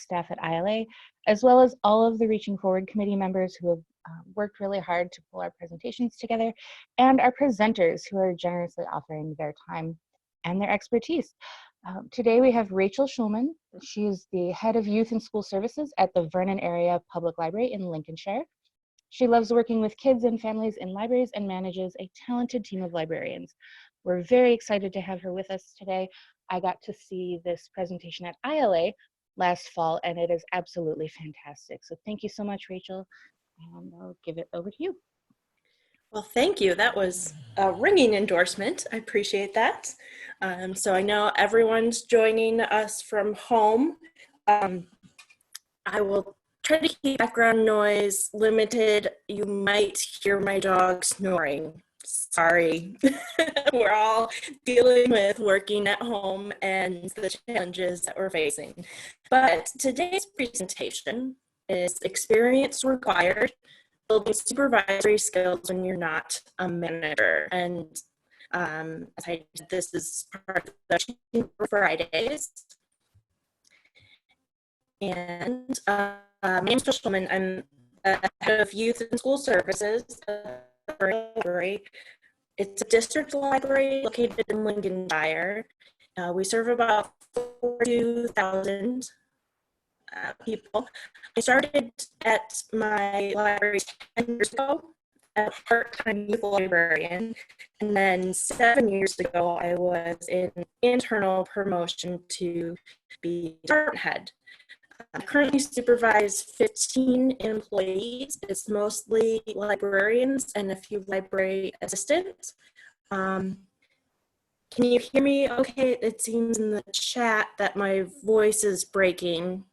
staff at IALA, as well as all of the Reaching Forward committee members who have worked really hard to pull our presentations together, and our presenters who are generously offering their time and their expertise. Today we have Rachel Schulman. She is the head of youth and school services at the Vernon Area Public Library in Lincolnshire. She loves working with kids and families in libraries and manages a talented team of librarians. We're very excited to have her with us today. I got to see this presentation at IALA last fall, and it is absolutely fantastic. So thank you so much, Rachel, and I'll give it over to you. Well, thank you. That was a ringing endorsement. I appreciate that. So I know everyone's joining us from home. I will try to keep background noise limited. You might hear my dog snoring. Sorry. We're all dealing with working at home and the challenges that we're facing. But today's presentation is experience required, building supervisory skills when you're not a manager. And as I said, this is part of the Team Fridays. And my name is Rachel Schulman. I'm head of youth and school services at the library. It's a district library located in Lincolnshire. We serve about 42,000 people. I started at my library 10 years ago as a part-time youth librarian, and then 7 years ago I was in internal promotion to be department head. I currently supervise 15 employees. It's mostly librarians and a few library assistants. Can you hear me okay? It seems in the chat that my voice is breaking.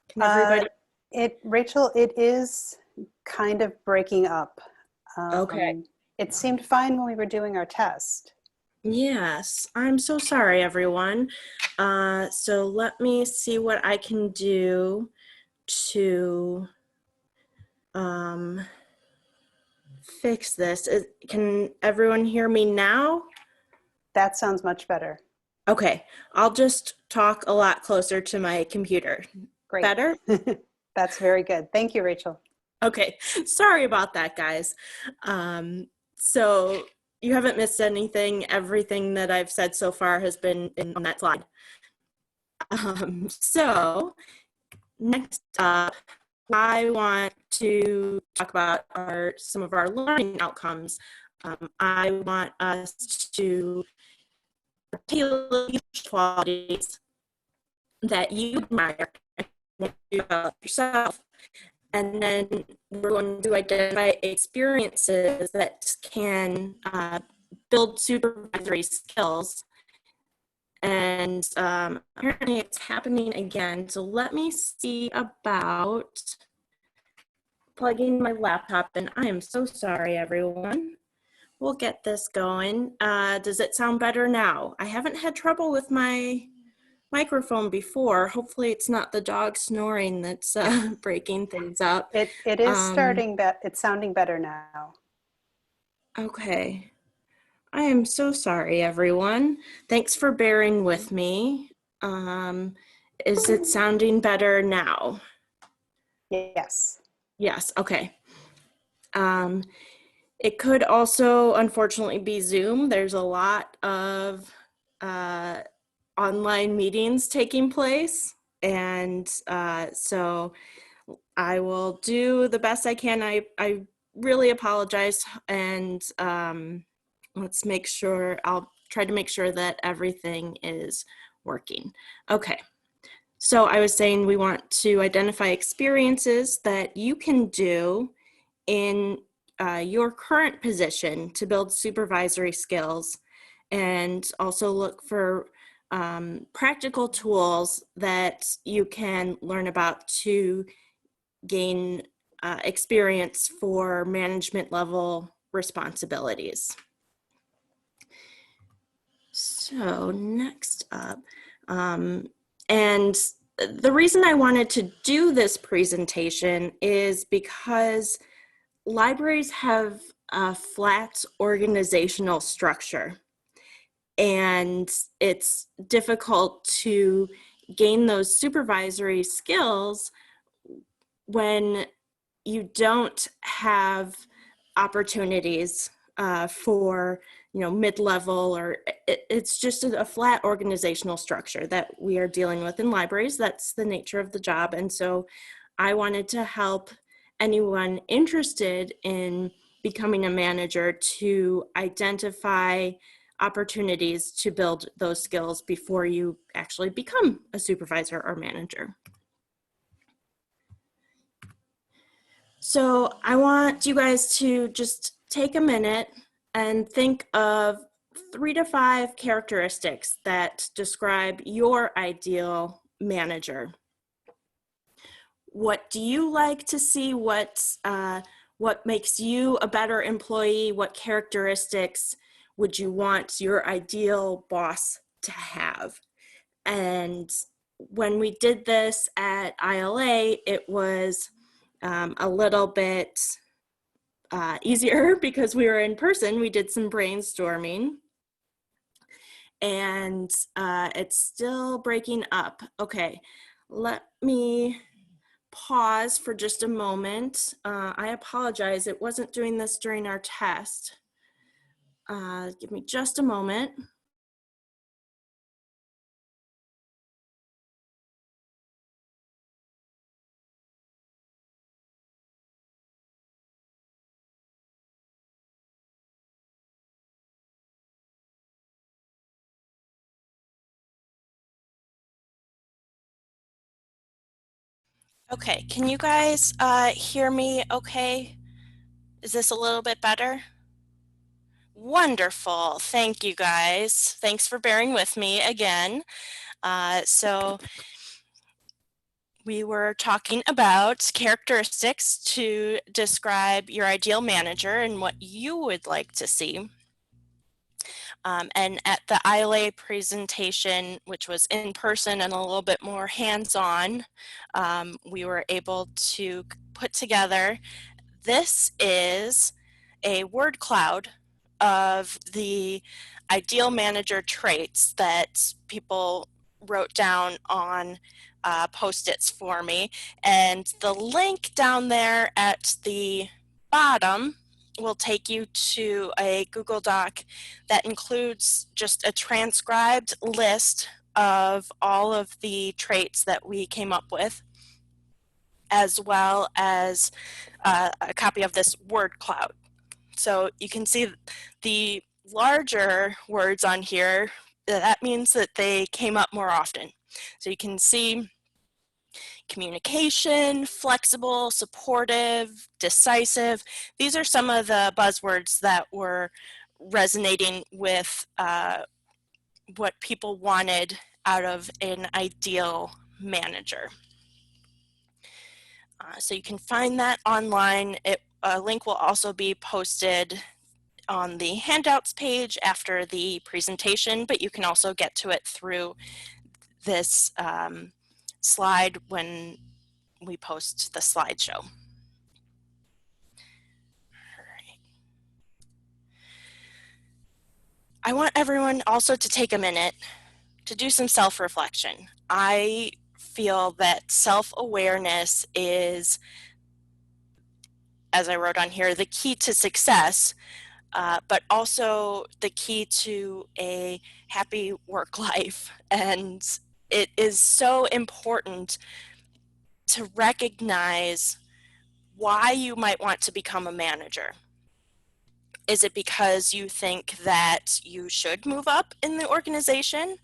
Can everybody? Rachel, it is kind of breaking up. Okay. It seemed fine when we were doing our test. Yes, I'm so sorry, everyone. So let me see what I can do to fix this. Can everyone hear me now? That sounds much better. Okay, I'll just talk a lot closer to my computer. Great. Better? That's very good. Thank you, Rachel. Okay, sorry about that, guys. So you haven't missed anything. Everything that I've said so far has been on that slide. So next up, I want to talk about some of our learning outcomes. I want us to articulate qualities that you admire and develop yourself. And then we're going to identify experiences that can build supervisory skills. And apparently it's happening again. So let me see about plugging my laptop in. I am so sorry, everyone. We'll get this going. Does it sound better now? I haven't had trouble with my microphone before. Hopefully it's not the dog snoring that's breaking things up. It is it's sounding better now. Okay. I am so sorry, everyone. Thanks for bearing with me. Is it sounding better now? Yes. Yes, okay. It could also, unfortunately, be Zoom. There's a lot of online meetings taking place, and so I will do the best I can. I really apologize, and let's make sure, I'll try to make sure that everything is working. Okay, so I was saying we want to identify experiences that you can do in your current position to build supervisory skills, and also look for practical tools that you can learn about to gain experience for management level responsibilities. So next up, and the reason I wanted to do this presentation is because libraries have a flat organizational structure, and it's difficult to gain those supervisory skills when you don't have opportunities for mid-level, or it's just a flat organizational structure that we are dealing with in libraries. That's the nature of the job. And so I wanted to help anyone interested in becoming a manager to identify opportunities to build those skills before you actually become a supervisor or manager. So I want you guys to just take a minute and think of 3 to 5 characteristics that describe your ideal manager. What do you like to see? What makes you a better employee? What characteristics would you want your ideal boss to have? And when we did this at IALA, it was a little bit easier because we were in person. We did some brainstorming, and it's still breaking up. Okay, let me pause for just a moment. I apologize, it wasn't doing this during our test. Give me just a moment. Okay, can you guys hear me okay? Is this a little bit better? Wonderful, thank you guys. Thanks for bearing with me again. So we were talking about characteristics to describe your ideal manager and what you would like to see. And at the IALA presentation, which was in person and a little bit more hands-on, we were able to put together, this is a word cloud of the ideal manager traits that people wrote down on Post-its for me. And the link down there at the bottom will take you to a Google Doc that includes just a transcribed list of all of the traits that we came up with, as well as a copy of this word cloud. So you can see the larger words on here, that means that they came up more often. So you can see communication, flexible, supportive, decisive. These are some of the buzzwords that were resonating with what people wanted out of an ideal manager. So you can find that online. A link will also be posted on the handouts page after the presentation, but you can also get to it through this slide when we post the slideshow. I want everyone also to take a minute to do some self-reflection. I feel that self-awareness is, as I wrote on here, the key to success, but also the key to a happy work life. And it is so important to recognize why you might want to become a manager. Is it because you think that you should move up in the organization?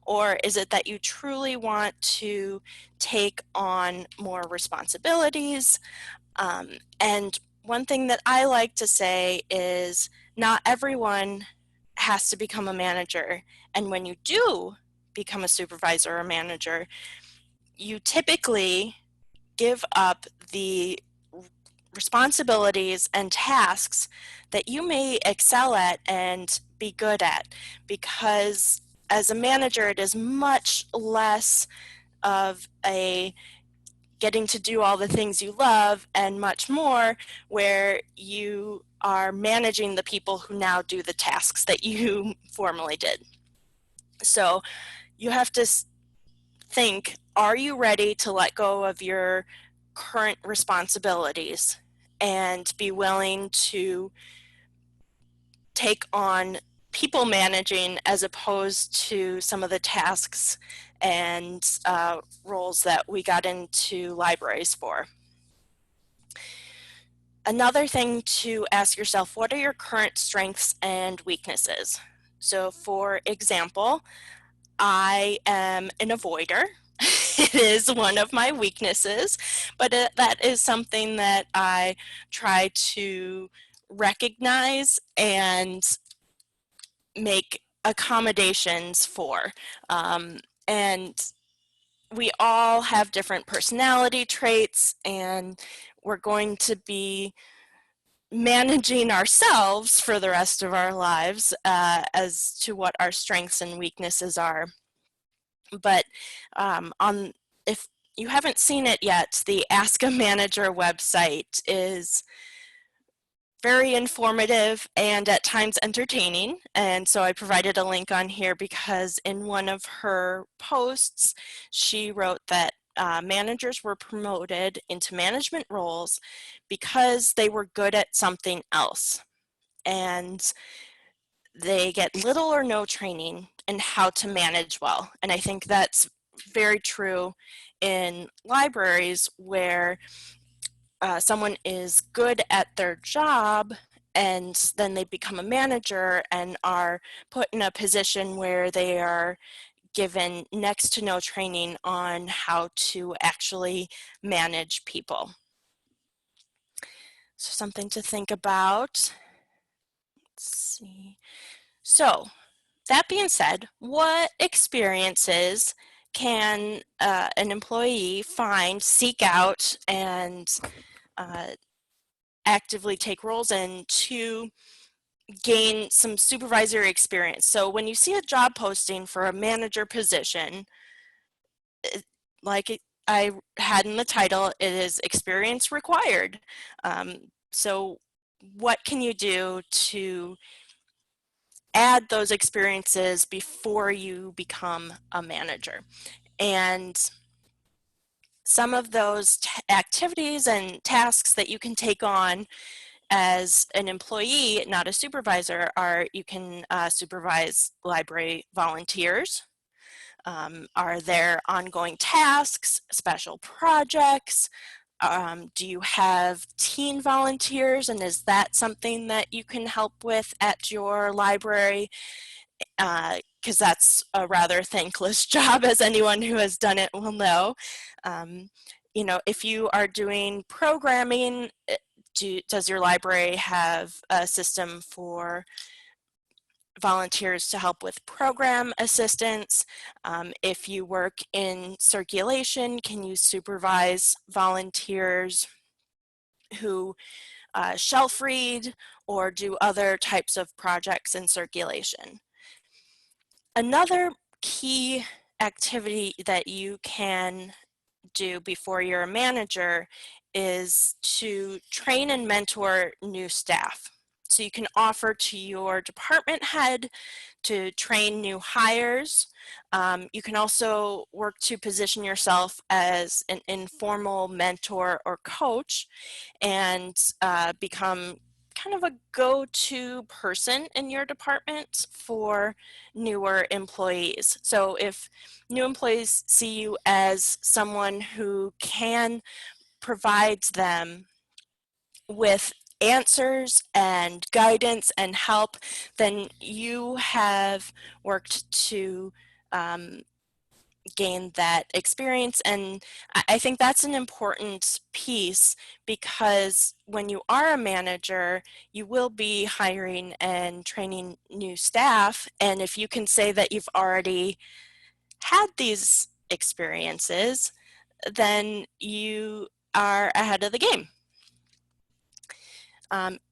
Or is it that you truly want to take on more responsibilities? And one thing that I like to say is not everyone has to become a manager. And when you do become a supervisor or manager, you typically give up the responsibilities and tasks that you may excel at and be good at, because as a manager it is much less of a getting to do all the things you love and much more where you are managing the people who now do the tasks that you formerly did. So you have to think, are you ready to let go of your current responsibilities and be willing to take on people managing as opposed to some of the tasks and roles that we got into libraries for? Another thing to ask yourself, what are your current strengths and weaknesses? So for example, I am an avoider. It is one of my weaknesses, but that is something that I try to recognize and make accommodations for. And we all have different personality traits, and we're going to be managing ourselves for the rest of our lives as to what our strengths and weaknesses are. But if you haven't seen it yet, the Ask a Manager website is very informative and at times entertaining. And so I provided a link on here because in one of her posts, she wrote that managers were promoted into management roles because they were good at something else. And they get little or no training in how to manage well. And I think that's very true in libraries where someone is good at their job and then they become a manager and are put in a position where they are given next to no training on how to actually manage people. So something to think about. Let's see. So that being said, what experiences can an employee find, seek out, and actively take roles in to gain some supervisory experience? So when you see a job posting for a manager position, like I had in the title, it is experience required. So what can you do to add those experiences before you become a manager? And some of those activities and tasks that you can take on as an employee, not a supervisor, are you can supervise library volunteers. Are there ongoing tasks, special projects? Do you have teen volunteers, and is that something that you can help with at your library? Because that's a rather thankless job, as anyone who has done it will know. You know, if you are doing programming, does your library have a system for volunteers to help with program assistance? If you work in circulation, can you supervise volunteers who shelf read or do other types of projects in circulation? Another key activity that you can do before you're a manager is to train and mentor new staff. So you can offer to your department head to train new hires. You can also work to position yourself as an informal mentor or coach and become kind of a go-to person in your department for newer employees. So if new employees see you as someone who can provide them with answers and guidance and help, then you have worked to gain that experience. And I think that's an important piece, because when you are a manager, you will be hiring and training new staff. And if you can say that you've already had these experiences, then you are ahead of the game.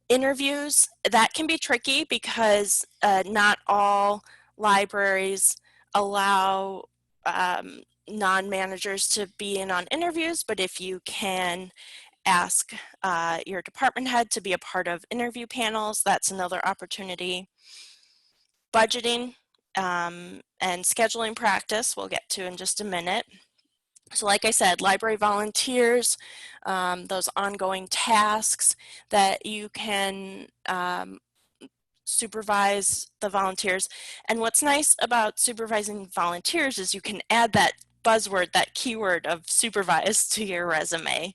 Interviews, that can be tricky because not all libraries allow non-managers to be in on interviews, but if you can ask your department head to be a part of interview panels, that's another opportunity. Budgeting, and scheduling practice we'll get to in just a minute. So like I said, library volunteers, those ongoing tasks that you can supervise the volunteers. And what's nice about supervising volunteers is you can add that buzzword, that keyword of supervise to your resume,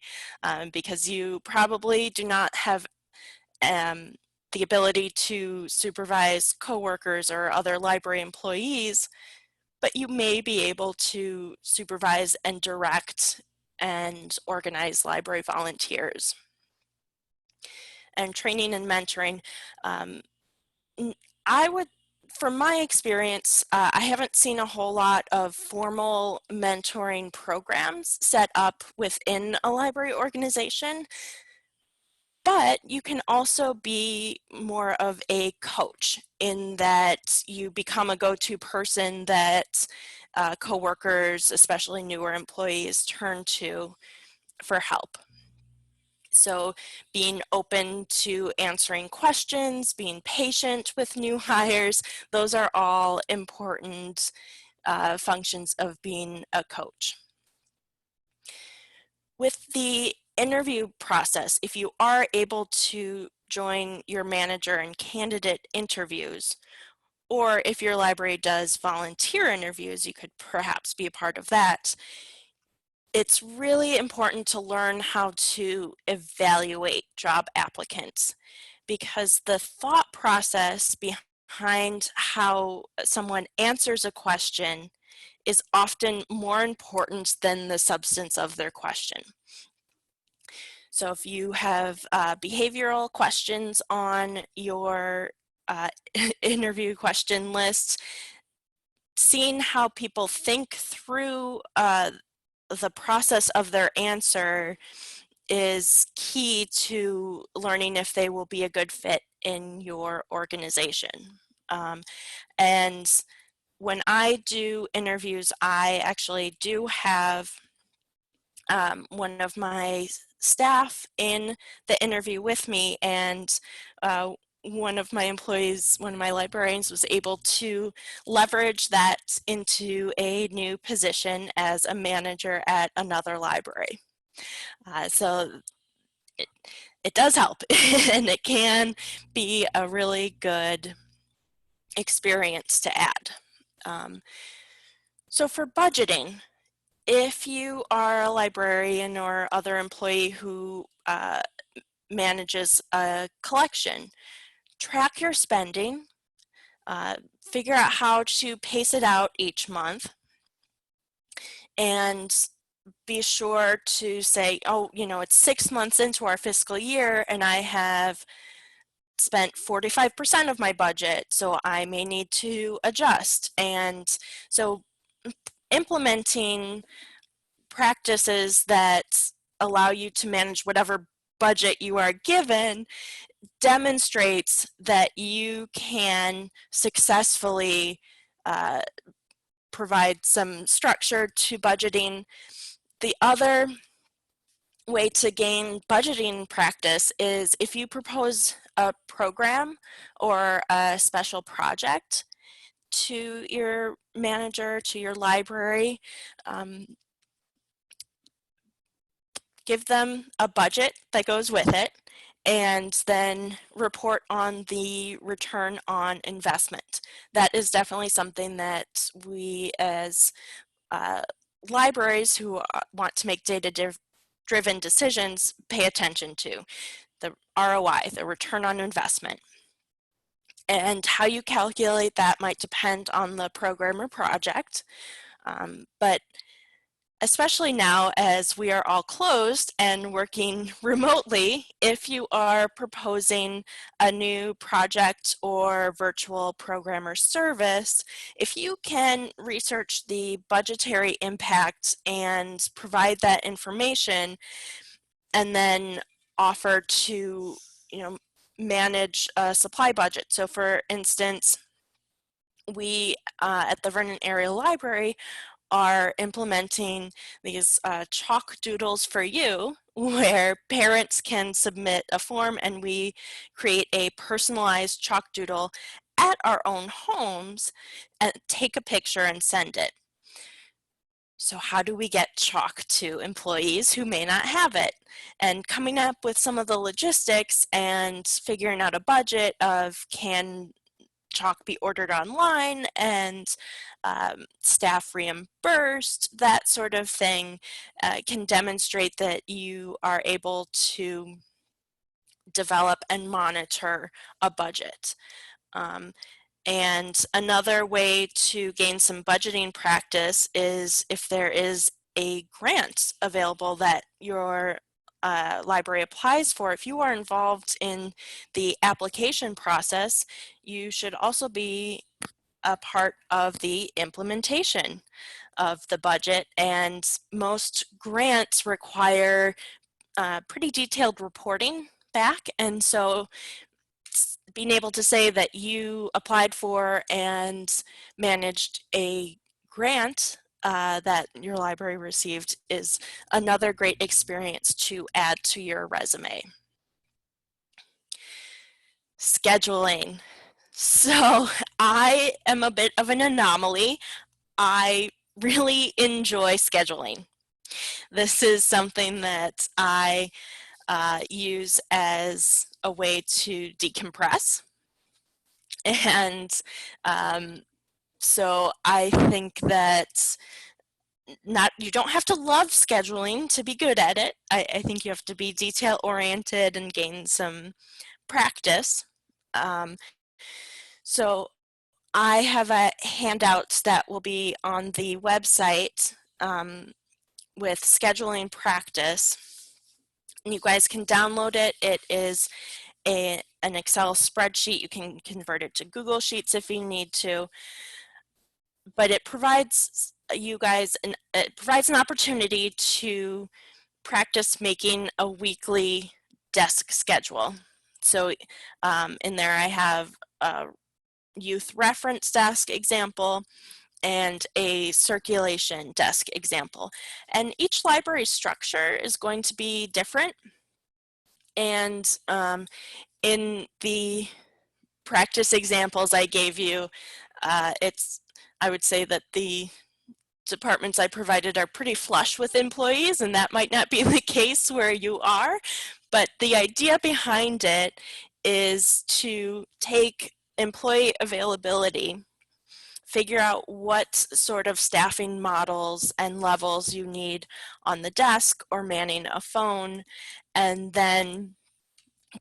because you probably do not have the ability to supervise coworkers or other library employees, but you may be able to supervise and direct and organize library volunteers. And training and mentoring, I would, from my experience, I haven't seen a whole lot of formal mentoring programs set up within a library organization, but you can also be more of a coach in that you become a go-to person that coworkers, especially newer employees, turn to for help. So being open to answering questions, being patient with new hires, those are all important functions of being a coach. With the interview process, if you are able to join your manager in candidate interviews, or if your library does volunteer interviews, you could perhaps be a part of that. It's really important to learn how to evaluate job applicants, because the thought process behind how someone answers a question is often more important than the substance of their question. So if you have behavioral questions on your interview question list, seeing how people think through the process of their answer is key to learning if they will be a good fit in your organization. And when I do interviews, I actually do have one of my staff in the interview with me, and one of my employees, one of my librarians, was able to leverage that into a new position as a manager at another library. So it does help, and it can be a really good experience to add. So for budgeting, if you are a librarian or other employee who manages a collection, track your spending, figure out how to pace it out each month, and be sure to say, oh, you know, it's 6 months into our fiscal year and I have spent 45% of my budget, so I may need to adjust. And so implementing practices that allow you to manage whatever budget you are given demonstrates that you can successfully provide some structure to budgeting. The other way to gain budgeting practice is if you propose a program or a special project to your manager, to your library, give them a budget that goes with it, and then report on the return on investment. That is definitely something that we as libraries who want to make data-driven decisions pay attention to. The ROI, the return on investment. And how you calculate that might depend on the program or project, but especially now as we are all closed and working remotely, if you are proposing a new project or virtual program or service, if you can research the budgetary impact and provide that information and then offer to, manage a supply budget. So for instance, we at the Vernon Area Library are implementing these chalk doodles for you, where parents can submit a form and we create a personalized chalk doodle at our own homes and take a picture and send it. So how do we get chalk to employees who may not have it? And coming up with some of the logistics and figuring out a budget of, can chalk be ordered online and staff reimbursed, that sort of thing, can demonstrate that you are able to develop and monitor a budget. And another way to gain some budgeting practice is if there is a grant available that your library applies for. If you are involved in the application process, you should also be a part of the implementation of the budget, and most grants require pretty detailed reporting back, and so being able to say that you applied for and managed a grant that your library received is another great experience to add to your resume. Scheduling. So I am a bit of an anomaly. I really enjoy scheduling. This is something that I use as a way to decompress. And so I think that you don't have to love scheduling to be good at it. I think you have to be detail oriented and gain some practice. So I have a handout that will be on the website with scheduling practice. And you guys can download it. It is an Excel spreadsheet. You can convert it to Google Sheets if you need to. But it provides you guys it provides an opportunity to practice making a weekly desk schedule. So in there I have a youth reference desk example and a circulation desk example. And each library structure is going to be different. And in the practice examples I gave you, I would say that the departments I provided are pretty flush with employees, and that might not be the case where you are. But the idea behind it is to take employee availability, figure out what sort of staffing models and levels you need on the desk or manning a phone, and then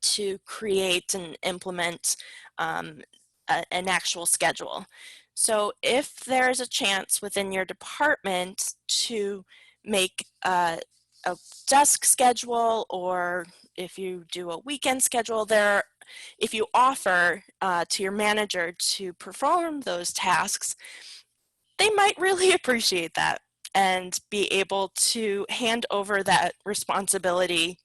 to create and implement an actual schedule. So if there's a chance within your department to make a desk schedule, or if you do a weekend schedule, if you offer to your manager to perform those tasks, they might really appreciate that and be able to hand over that responsibility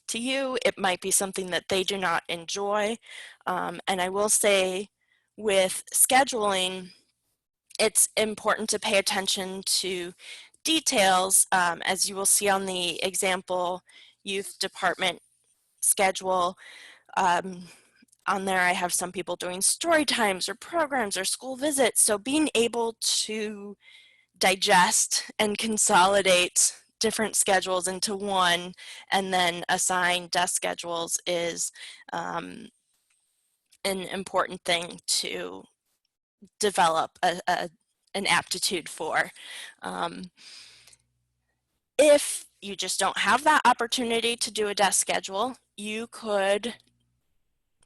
to you. It might be something that they do not enjoy. And I will say with scheduling, it's important to pay attention to details. As you will see on the example youth department schedule, on there I have some people doing story times or programs or school visits. So being able to digest and consolidate different schedules into one and then assign desk schedules is an important thing to develop an aptitude for. If you just don't have that opportunity to do a desk schedule, you could,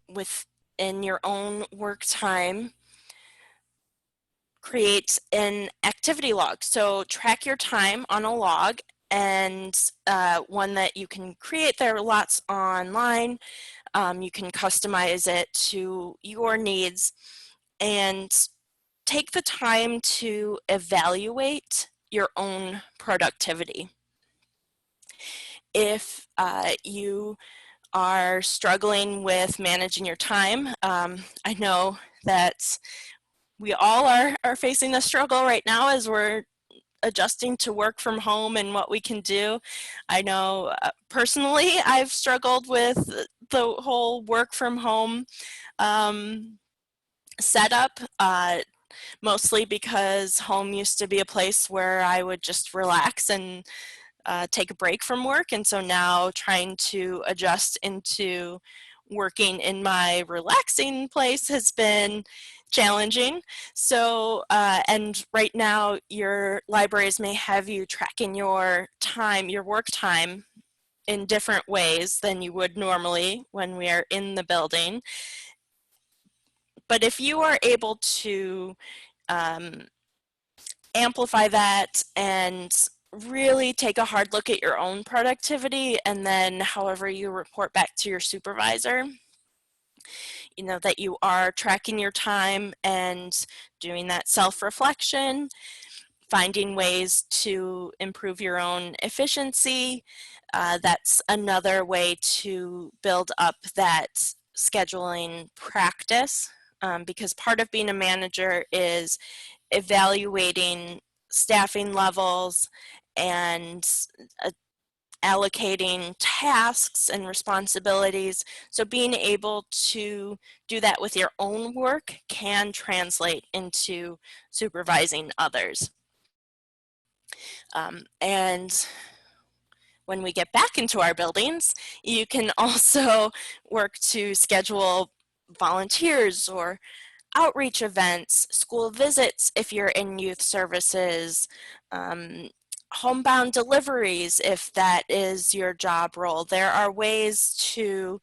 within your own work time, create an activity log. So track your time on a log, and one that you can create. There are lots online. You can customize it to your needs and take the time to evaluate your own productivity. If you are struggling with managing your time, I know that we all are facing a struggle right now as we're adjusting to work from home and what we can do. I know personally I've struggled with the whole work from home setup, mostly because home used to be a place where I would just relax and take a break from work. And so now trying to adjust into working in my relaxing place has been challenging. So, and right now your libraries may have you tracking your time, your work time, in different ways than you would normally when we are in the building. But if you are able to amplify that and really take a hard look at your own productivity, and then however you report back to your supervisor, you know, that you are tracking your time and doing that self-reflection, finding ways to improve your own efficiency. That's another way to build up that scheduling practice, because part of being a manager is evaluating staffing levels and allocating tasks and responsibilities. So being able to do that with your own work can translate into supervising others. And when we get back into our buildings, you can also work to schedule volunteers or outreach events, school visits if you're in youth services, homebound deliveries if that is your job role. There are ways to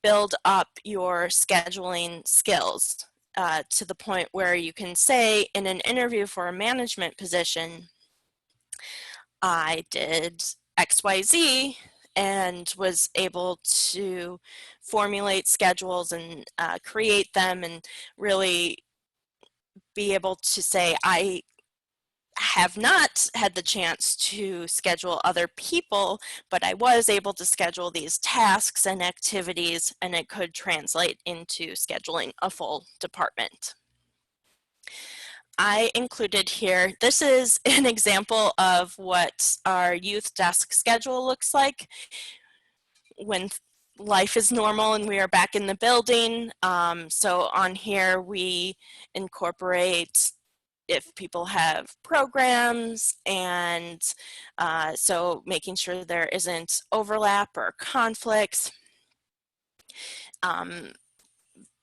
build up your scheduling skills to the point where you can say in an interview for a management position, I did XYZ and was able to formulate schedules and create them and really be able to say, I have not had the chance to schedule other people, but I was able to schedule these tasks and activities, and it could translate into scheduling a full department. I included here, this is an example of what our youth desk schedule looks like when life is normal and we are back in the building. So on here we incorporate if people have programs, and so making sure there isn't overlap or conflicts,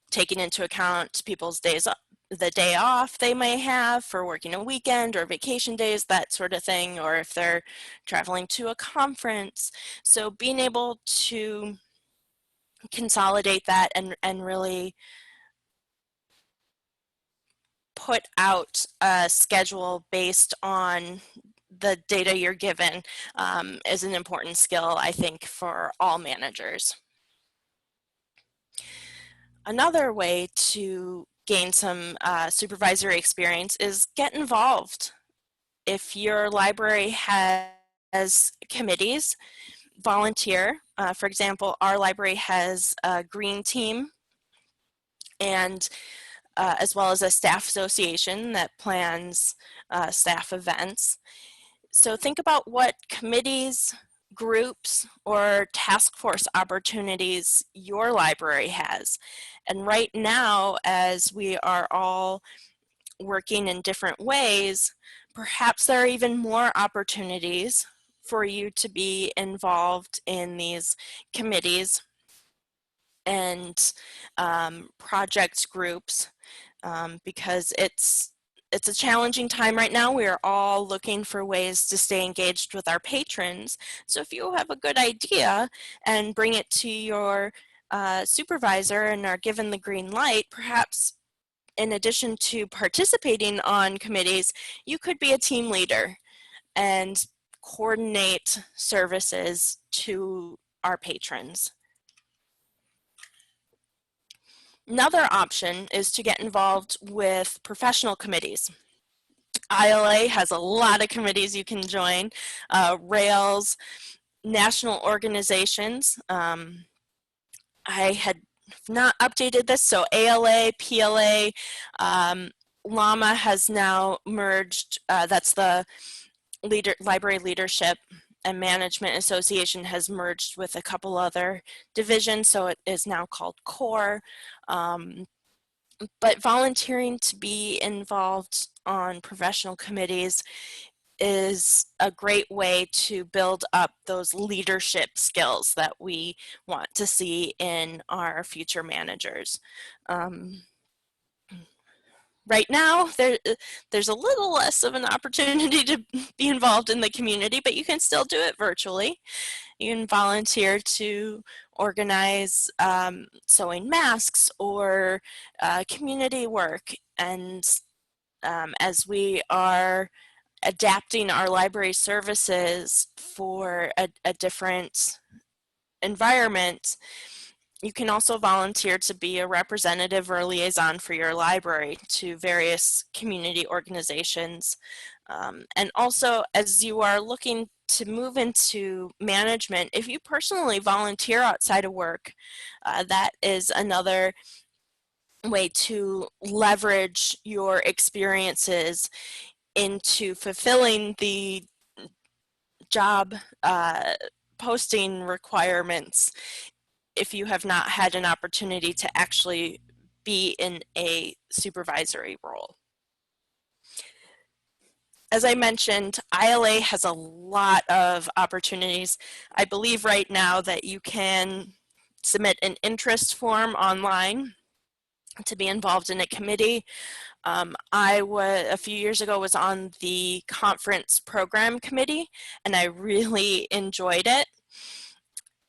taking into account people's days, the day off they may have for working a weekend or vacation days, that sort of thing, or if they're traveling to a conference. So being able to consolidate that and really put out a schedule based on the data you're given is an important skill, I think, for all managers. Another way to gain some supervisory experience is get involved. If your library has committees, volunteer. For example, our library has a green team, and as well as a staff association that plans staff events. So think about what committees, groups, or task force opportunities your library has. And right now, as we are all working in different ways, perhaps there are even more opportunities for you to be involved in these committees and project groups, because it's a challenging time right now. We are all looking for ways to stay engaged with our patrons. So if you have a good idea and bring it to your supervisor and are given the green light, perhaps in addition to participating on committees, you could be a team leader and coordinate services to our patrons. Another option is to get involved with professional committees. IALA has a lot of committees you can join, Rails, national organizations. I had not updated this, so ALA, PLA, LLAMA has now merged, that's the Library Leadership and Management Association has merged with a couple other divisions, so it is now called CORE. but volunteering to be involved on professional committees is a great way to build up those leadership skills that we want to see in our future managers. Right now, there's a little less of an opportunity to be involved in the community, but you can still do it virtually. You can volunteer to organize sewing masks or community work. And as we are adapting our library services for a different environment, you can also volunteer to be a representative or a liaison for your library to various community organizations. And also, as you are looking to move into management, if you personally volunteer outside of work, that is another way to leverage your experiences into fulfilling the job posting requirements if you have not had an opportunity to actually be in a supervisory role. As I mentioned, ILA has a lot of opportunities. I believe right now that you can submit an interest form online to be involved in a committee. A few years ago, was on the conference program committee, and I really enjoyed it.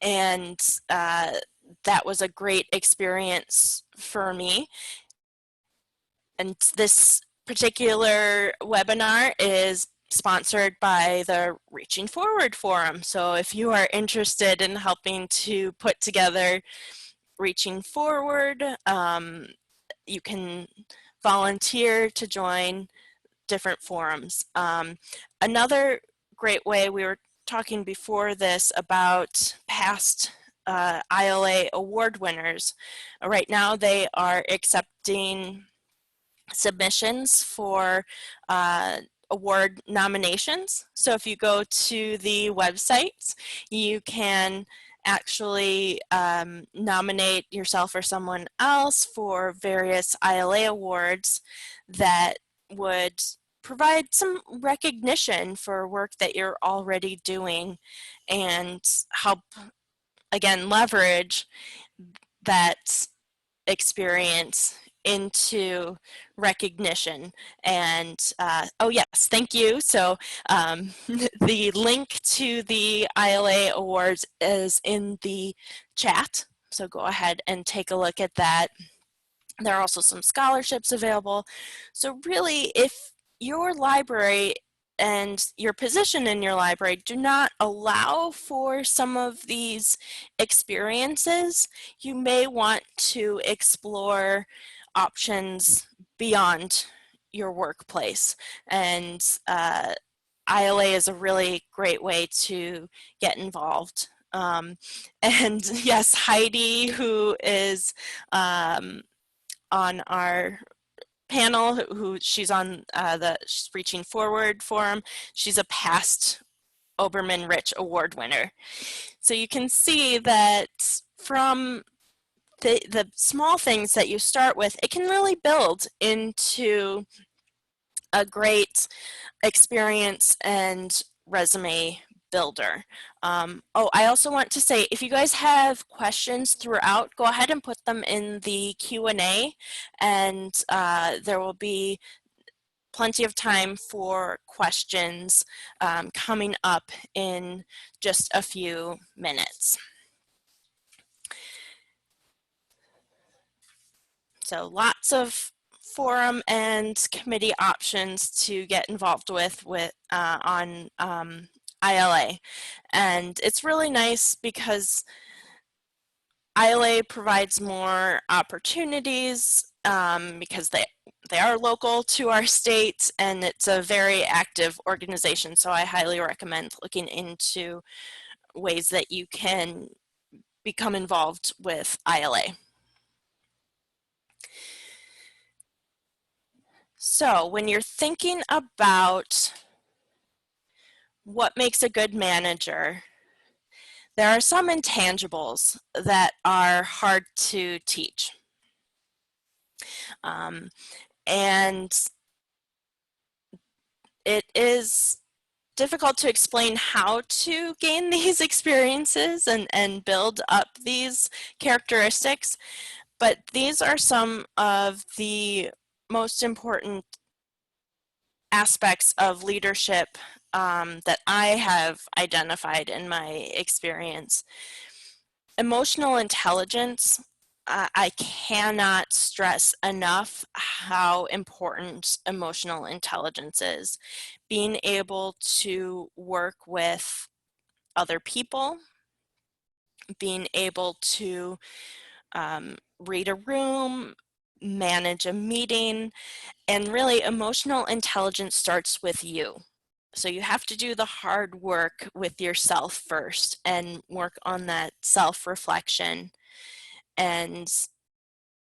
And that was a great experience for me. And this particular webinar is sponsored by the Reaching Forward Forum. So if you are interested in helping to put together Reaching Forward, you can volunteer to join different forums. Another great way, we were talking before this about past ILA award winners. Right now they are accepting submissions for award nominations. So if you go to the website, you can actually nominate yourself or someone else for various ILA awards that would provide some recognition for work that you're already doing and help, again, leverage that experience into recognition. And oh yes, thank you. So the link to the ILA awards is in the chat, so go ahead and take a look at that. There are also some scholarships available. So really, if your library and your position in your library do not allow for some of these experiences, you may want to explore options beyond your workplace. And ILA is a really great way to get involved. And yes, Heidi, who is on our panel, who she's on the Reaching Forward forum, she's a past Oberman Rich Award winner. So you can see that from the small things that you start with, it can really build into a great experience and resume builder. Oh, I also want to say, if you guys have questions throughout, go ahead and put them in the Q&A, and there will be plenty of time for questions coming up in just a few minutes. So lots of forum and committee options to get involved with on ILA. And it's really nice because ILA provides more opportunities because they are local to our state, and it's a very active organization. So I highly recommend looking into ways that you can become involved with ILA. So when you're thinking about what makes a good manager, there are some intangibles that are hard to teach. And it is difficult to explain how to gain these experiences and build up these characteristics, but these are some of the most important aspects of leadership that I have identified in my experience. Emotional intelligence, I cannot stress enough how important emotional intelligence is. Being able to work with other people, being able to read a room, manage a meeting, and really emotional intelligence starts with you. So you have to do the hard work with yourself first and work on that self-reflection, and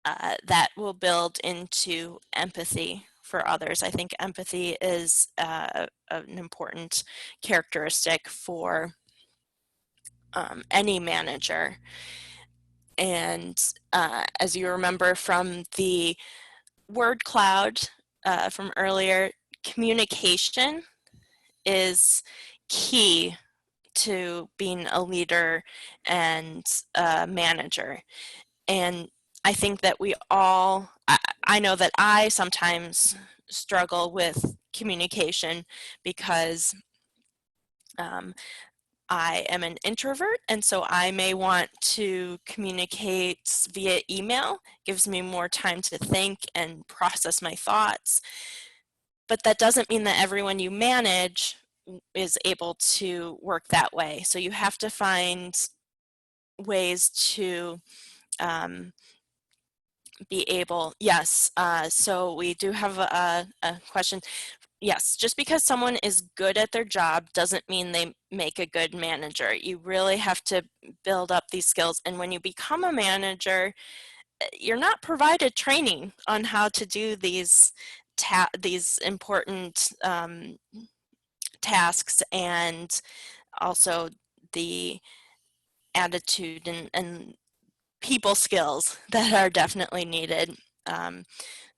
that will build into empathy for others. I think empathy is an important characteristic for any manager. And as you remember from the word cloud from earlier, communication is key to being a leader and a manager. And I think that we all, I know that I sometimes struggle with communication because I am an introvert, and so I may want to communicate via email. It gives me more time to think and process my thoughts. But that doesn't mean that everyone you manage is able to work that way. So you have to find ways to be able, yes, so we do have a question. Yes, just because someone is good at their job doesn't mean they make a good manager. You really have to build up these skills. And when you become a manager, you're not provided training on how to do these important tasks, and also the attitude and people skills that are definitely needed.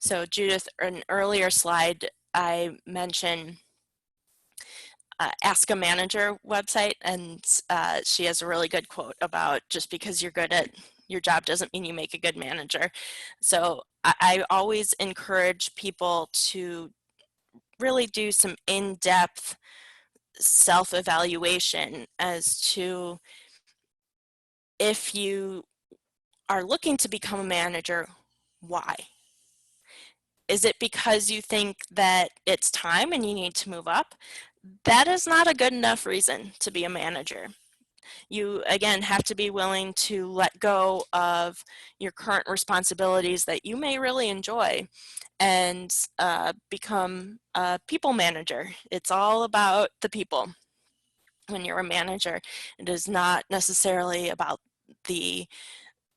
So Judith, an earlier slide, I mentioned Ask a Manager website, and she has a really good quote about just because you're good at your job doesn't mean you make a good manager. So I always encourage people to really do some in-depth self-evaluation as to if you are looking to become a manager, why? Is it because you think that it's time and you need to move up? That is not a good enough reason to be a manager. You, again, have to be willing to let go of your current responsibilities that you may really enjoy and become a people manager. It's all about the people when you're a manager. It is not necessarily about the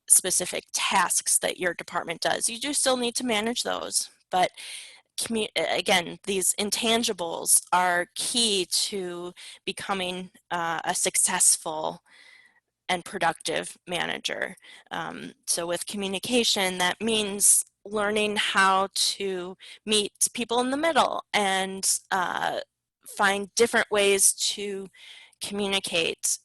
specific tasks that your department does. You do still need to manage those, but again, these intangibles are key to becoming a successful and productive manager. So with communication, that means learning how to meet people in the middle and find different ways to communicate.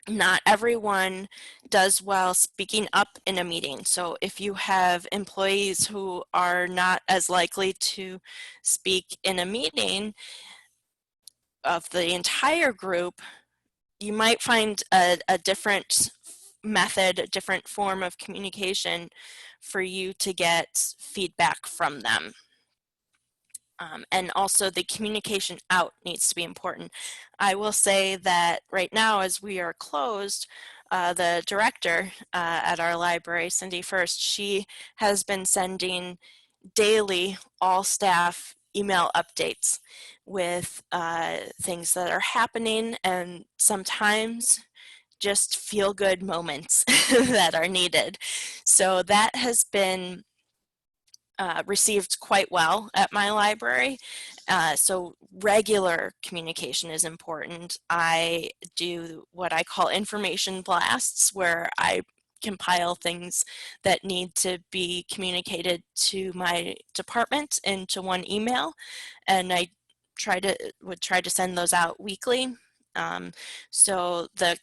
Not everyone does well speaking up in a meeting. So if you have employees who are not as likely to speak in a meeting of the entire group, you might find a different method, a different form of communication for you to get feedback from them. And also the communication out needs to be important. I will say that right now, as we are closed, the director at our library, Cindy First, she has been sending daily all staff email updates with things that are happening, and sometimes just feel good moments that are needed. So that has been received quite well at my library. So regular communication is important. I do what I call information blasts, where I compile things that need to be communicated to my department into one email, and I would try to send those out weekly. So the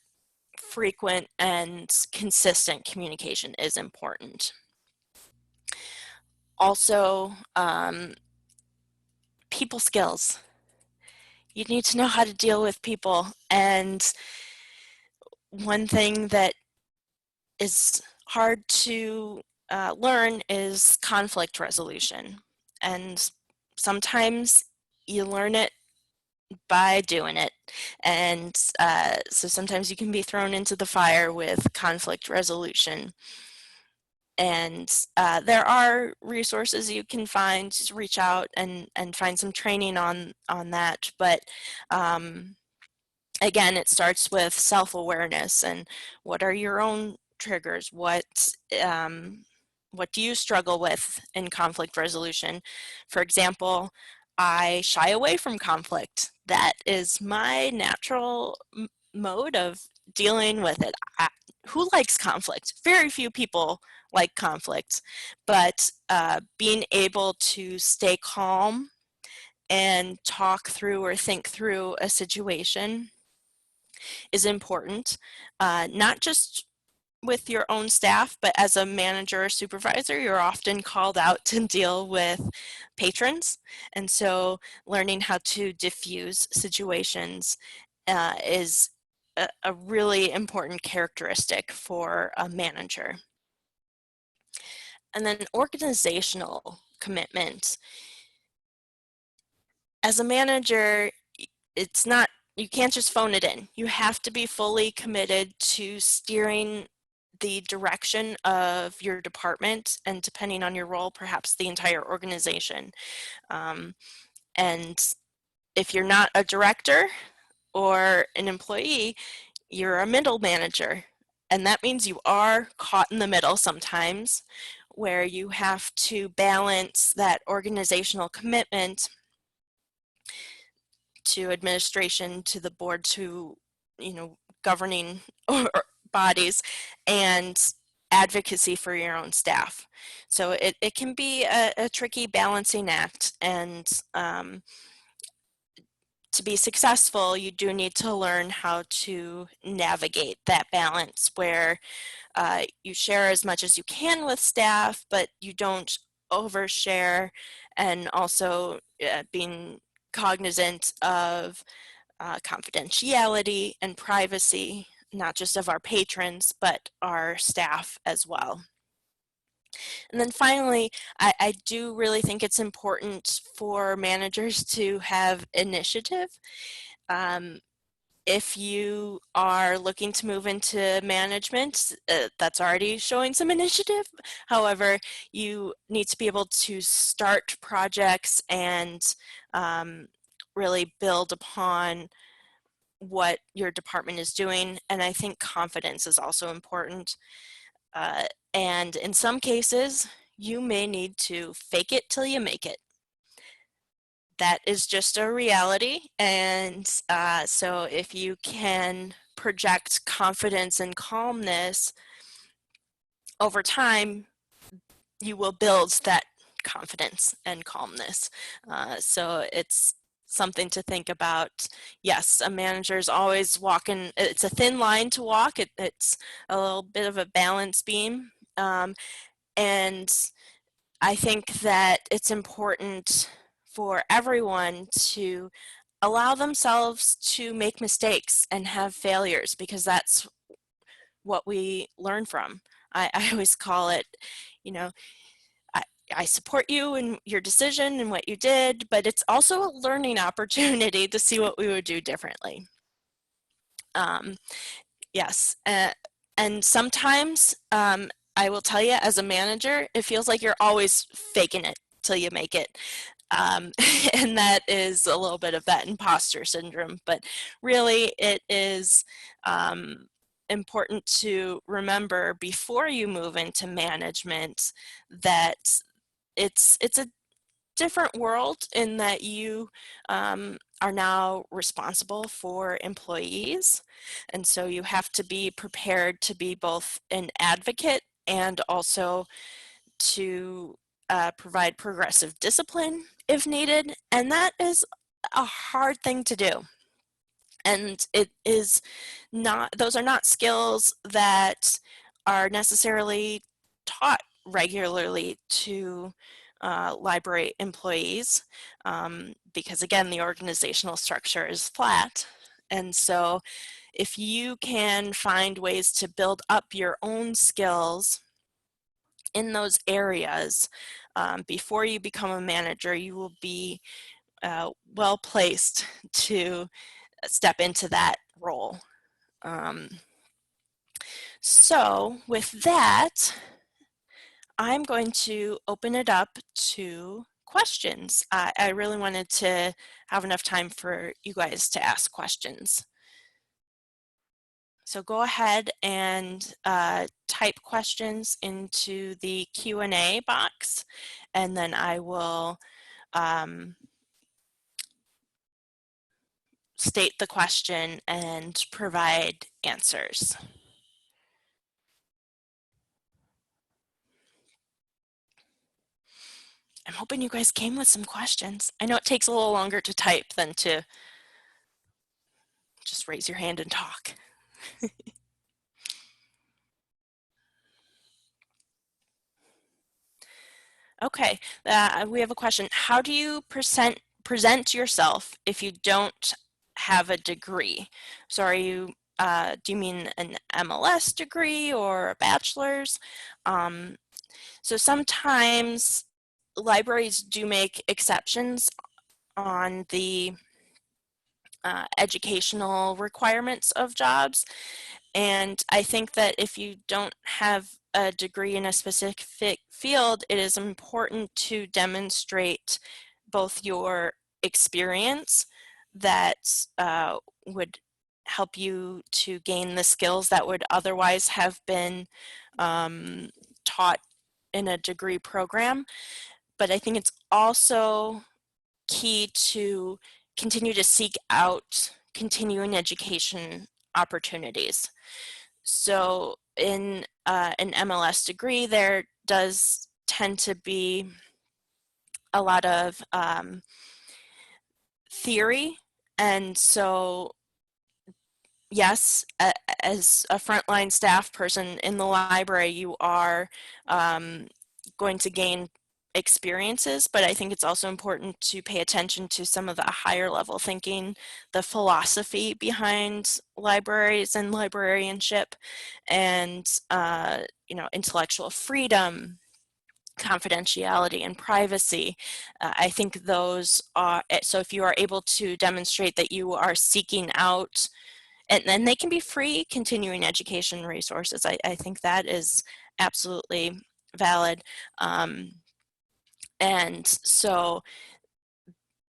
frequent and consistent communication is important. Also, people skills. You need to know how to deal with people, and one thing that is hard to learn is conflict resolution, and sometimes you learn it by doing it, and so sometimes you can be thrown into the fire with conflict resolution. And there are resources you can find. Just reach out and find some training on that. But again, it starts with self-awareness and what are your own triggers? What do you struggle with in conflict resolution? For example, I shy away from conflict. That is my natural mode of dealing with it. Who likes conflict? Very few people like conflict, but being able to stay calm and talk through or think through a situation is important, not just with your own staff, but as a manager or supervisor, you're often called out to deal with patrons. And so learning how to diffuse situations is a really important characteristic for a manager. And then organizational commitment. As a manager, it's not, you can't just phone it in. You have to be fully committed to steering the direction of your department, and depending on your role, perhaps the entire organization. And if you're not a director or an employee, you're a middle manager. And that means you are caught in the middle sometimes, where you have to balance that organizational commitment to administration, to the board, to, you know, governing bodies, and advocacy for your own staff. So it can be a tricky balancing act, and to be successful, you do need to learn how to navigate that balance where you share as much as you can with staff, but you don't overshare, and also being cognizant of confidentiality and privacy, not just of our patrons, but our staff as well. And then finally, I do really think it's important for managers to have initiative. If you are looking to move into management, that's already showing some initiative. However, you need to be able to start projects and really build upon what your department is doing. And I think confidence is also important. And in some cases, you may need to fake it till you make it. That is just a reality. And so if you can project confidence and calmness over time, you will build that confidence and calmness. So it's something to think about. Yes, a manager is always walking, it's a thin line to walk. It's a little bit of a balance beam. And I think that it's important for everyone to allow themselves to make mistakes and have failures, because that's what we learn from. I always call it, you know, I support you in your decision and what you did, but it's also a learning opportunity to see what we would do differently. Yes, and sometimes I will tell you, as a manager, it feels like you're always faking it till you make it. And that is a little bit of that imposter syndrome, but really it is important to remember before you move into management that it's a different world in that you are now responsible for employees. And so you have to be prepared to be both an advocate and also to provide progressive discipline if needed. And that is a hard thing to do. And it is not, those are not skills that are necessarily taught regularly to library employees because again, the organizational structure is flat. And so if you can find ways to build up your own skills in those areas before you become a manager, you will be well placed to step into that role. So with that, I'm going to open it up to questions. I really wanted to have enough time for you guys to ask questions. So go ahead and type questions into the Q&A box, and then I will state the question and provide answers. I'm hoping you guys came with some questions. I know it takes a little longer to type than to just raise your hand and talk. Okay, we have a question. How do you present yourself if you don't have a degree? So are you, do you mean an MLS degree or a bachelor's? So sometimes libraries do make exceptions on the educational requirements of jobs. And I think that if you don't have a degree in a specific field, it is important to demonstrate both your experience that would help you to gain the skills that would otherwise have been taught in a degree program. But I think it's also key to continue to seek out continuing education opportunities. So in an MLS degree, there does tend to be a lot of theory. And so, yes, as a frontline staff person in the library, you are going to gain experiences, but I think it's also important to pay attention to some of the higher level thinking, the philosophy behind libraries and librarianship, and you know, intellectual freedom, confidentiality, and privacy. I think those are, so if you are able to demonstrate that you are seeking out, and then they can be free continuing education resources, I think that is absolutely valid. And so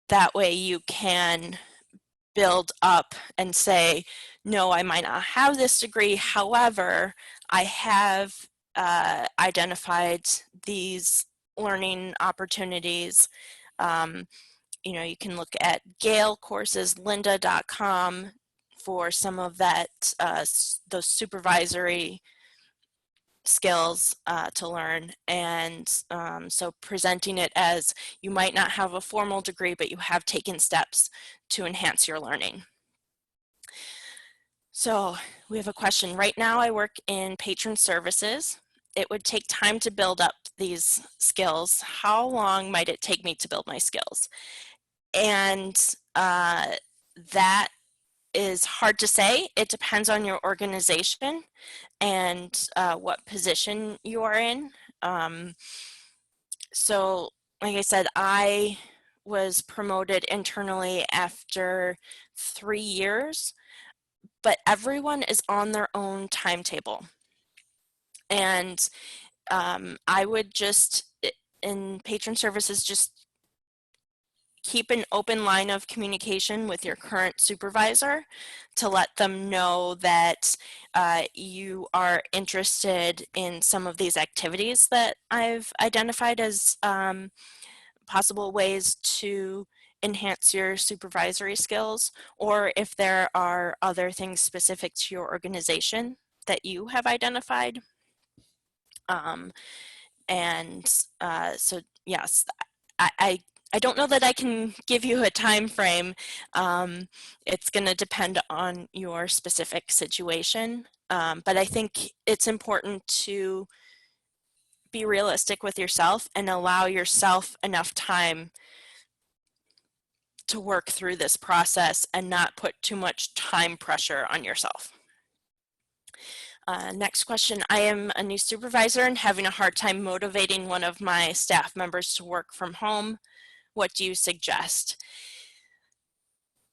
that way you can build up and say, no, I might not have this degree. However, I have identified these learning opportunities. You know, you can look at Gale courses, lynda.com for some of that, those supervisory skills to learn. And so presenting it as you might not have a formal degree, but you have taken steps to enhance your learning. So we have a question. Right now I work in patron services. It would take time to build up these skills. How long might it take me to build my skills? And that is hard to say. It depends on your organization and what position you are in. So like I said, I was promoted internally after 3 years, but everyone is on their own timetable. And I would just, in patron services, just keep an open line of communication with your current supervisor to let them know that you are interested in some of these activities that I've identified as possible ways to enhance your supervisory skills, or if there are other things specific to your organization that you have identified. So yes, I don't know that I can give you a time frame. It's going to depend on your specific situation, but I think it's important to be realistic with yourself and allow yourself enough time to work through this process and not put too much time pressure on yourself. Next question. I am a new supervisor and having a hard time motivating one of my staff members to work from home. What do you suggest?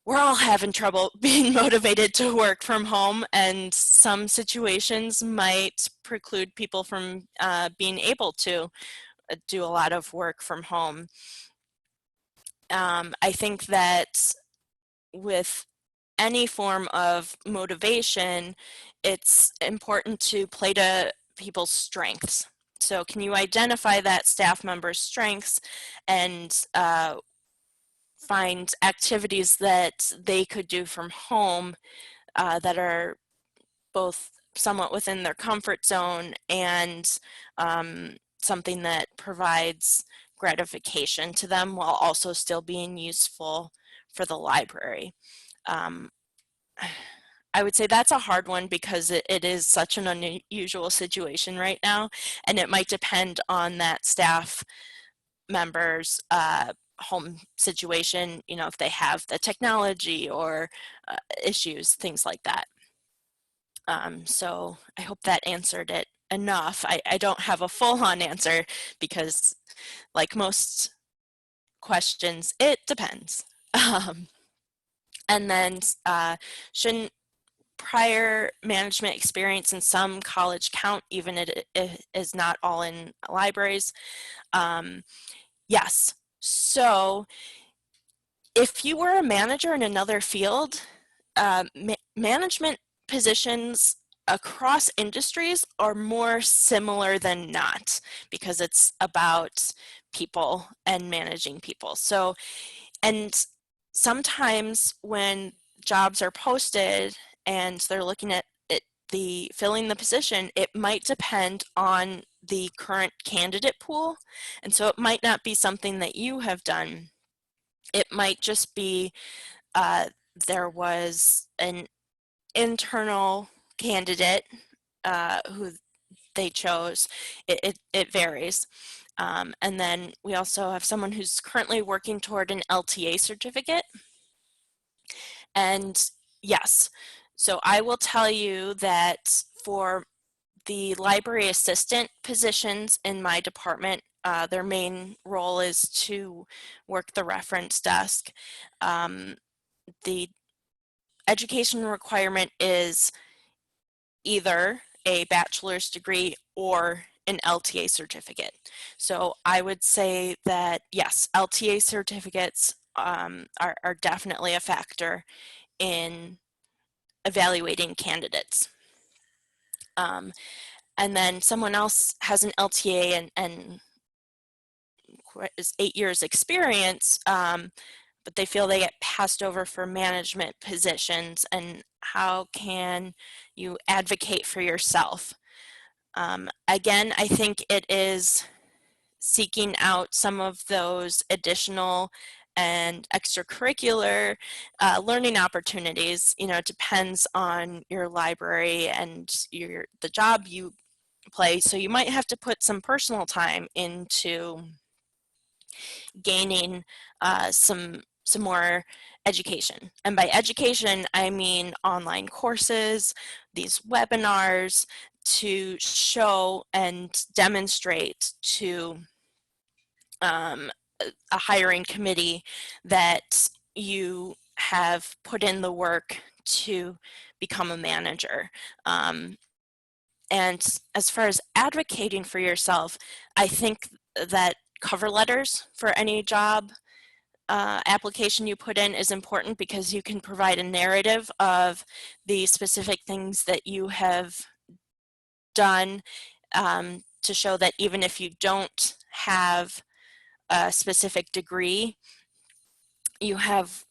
We're all having trouble being motivated to work from home, and some situations might preclude people from being able to do a lot of work from home. I think that with any form of motivation, it's important to play to people's strengths. So can you identify that staff member's strengths and find activities that they could do from home that are both somewhat within their comfort zone and something that provides gratification to them while also still being useful for the library. I would say that's a hard one because it is such an unusual situation right now, and it might depend on that staff member's home situation, you know, if they have the technology or issues, things like that. So I hope that answered it enough. I don't have a full-on answer because, like most questions, it depends. And then shouldn't prior management experience in some college count, even if it is not all in libraries? Yes. So if you were a manager in another field, management positions across industries are more similar than not because it's about people and managing people. So, and sometimes when jobs are posted and they're looking at it, filling the position, it might depend on the current candidate pool. And so it might not be something that you have done. It might just be there was an internal candidate who they chose. It varies. And then we also have someone who's currently working toward an LTA certificate. And yes, so I will tell you that for the library assistant positions in my department, their main role is to work the reference desk. The education requirement is either a bachelor's degree or an LTA certificate. So I would say that yes, LTA certificates are definitely a factor in evaluating candidates. And then someone else has an LTA and is 8 years experience, but they feel they get passed over for management positions, and how can you advocate for yourself? Again, I think it is seeking out some of those additional and extracurricular learning opportunities. You know, it depends on your library and the job you play, so you might have to put some personal time into gaining some more education. And by education, I mean online courses, these webinars to show and demonstrate to a hiring committee that you have put in the work to become a manager. And as far as advocating for yourself, I think that cover letters for any job application you put in is important because you can provide a narrative of the specific things that you have done to show that even if you don't have a specific degree, you have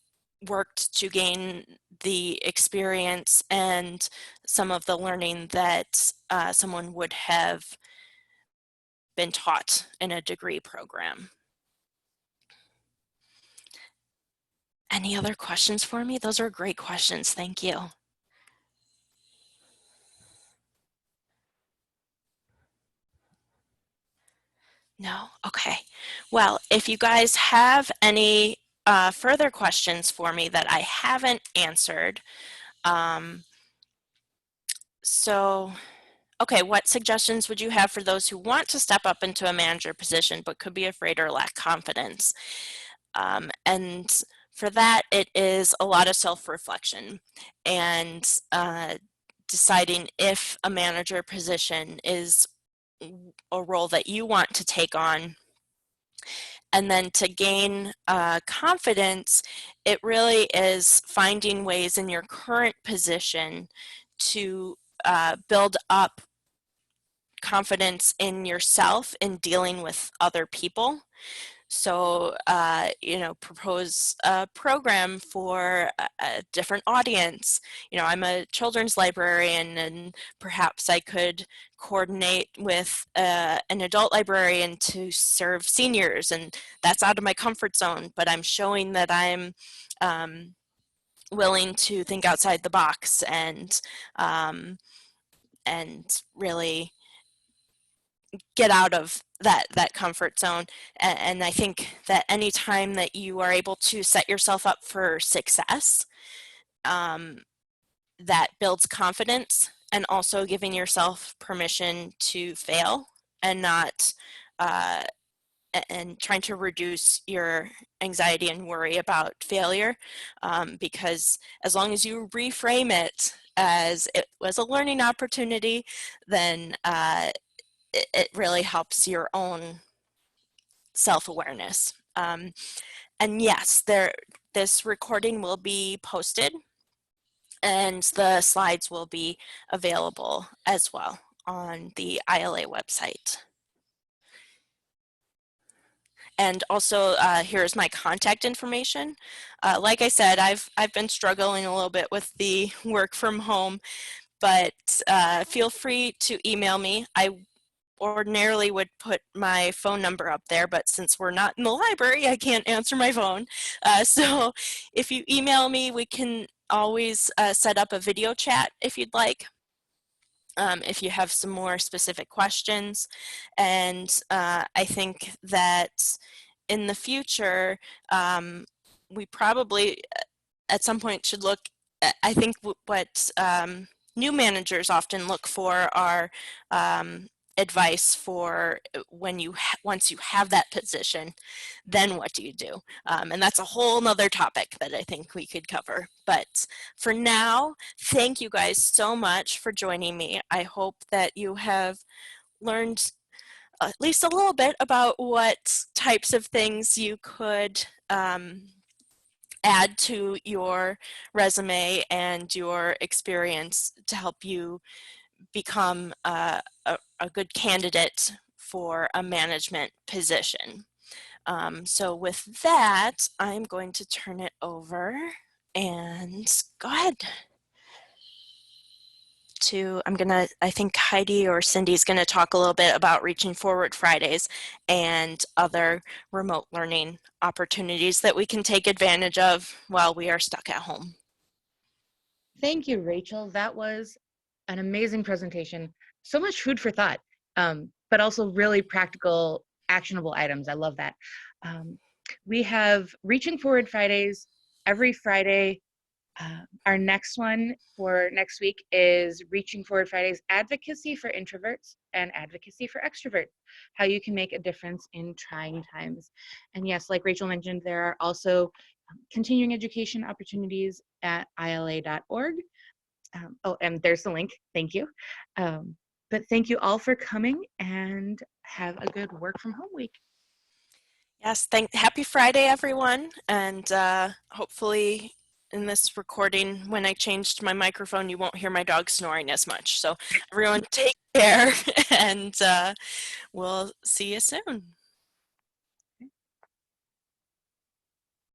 worked to gain the experience and some of the learning that someone would have been taught in a degree program. Any other questions for me? Those are great questions. Thank you. No? Okay. Well, if you guys have any further questions for me that I haven't answered, okay, what suggestions would you have for those who want to step up into a manager position but could be afraid or lack confidence? And for that, it is a lot of self-reflection and deciding if a manager position is a role that you want to take on. And then to gain confidence, it really is finding ways in your current position to build up confidence in yourself in dealing with other people. So, propose a program for a different audience. I'm a children's librarian, and perhaps I could coordinate with an adult librarian to serve seniors, and that's out of my comfort zone, but I'm showing that I'm willing to think outside the box and really get out of that comfort zone. And I think that any time that you are able to set yourself up for success, that builds confidence, and also giving yourself permission to fail and not and trying to reduce your anxiety and worry about failure, because as long as you reframe it as it was a learning opportunity, then it really helps your own self-awareness. And yes, this recording will be posted, and the slides will be available as well on the IALA website. And also, here's my contact information. Like I said, I've been struggling a little bit with the work from home, but feel free to email me. I ordinarily would put my phone number up there, but since we're not in the library, I can't answer my phone. So if you email me, we can always set up a video chat if you'd like, if you have some more specific questions. And I think that in the future, we probably at some point should look at, I think what new managers often look for are advice for when once you have that position, then what do you do? And that's a whole nother topic that I think we could cover. But for now, thank you guys so much for joining me. I hope that you have learned at least a little bit about what types of things you could add to your resume and your experience to help you become a good candidate for a management position. So with that, I'm going to turn it over and go ahead to, I think Heidi or Cindy's gonna talk a little bit about Reaching Forward Fridays and other remote learning opportunities that we can take advantage of while we are stuck at home. Thank you, Rachel. That was an amazing presentation. So much food for thought, but also really practical, actionable items. I love that. We have Reaching Forward Fridays every Friday. Our next one for next week is Reaching Forward Fridays, Advocacy for Introverts and Advocacy for Extroverts, how you can make a difference in trying times. And yes, like Rachel mentioned, there are also continuing education opportunities at IALA.org. Oh, and there's the link. Thank you. But thank you all for coming, and have a good work from home week. Yes, happy Friday, everyone. And hopefully in this recording, when I changed my microphone, you won't hear my dog snoring as much. So everyone take care, and we'll see you soon.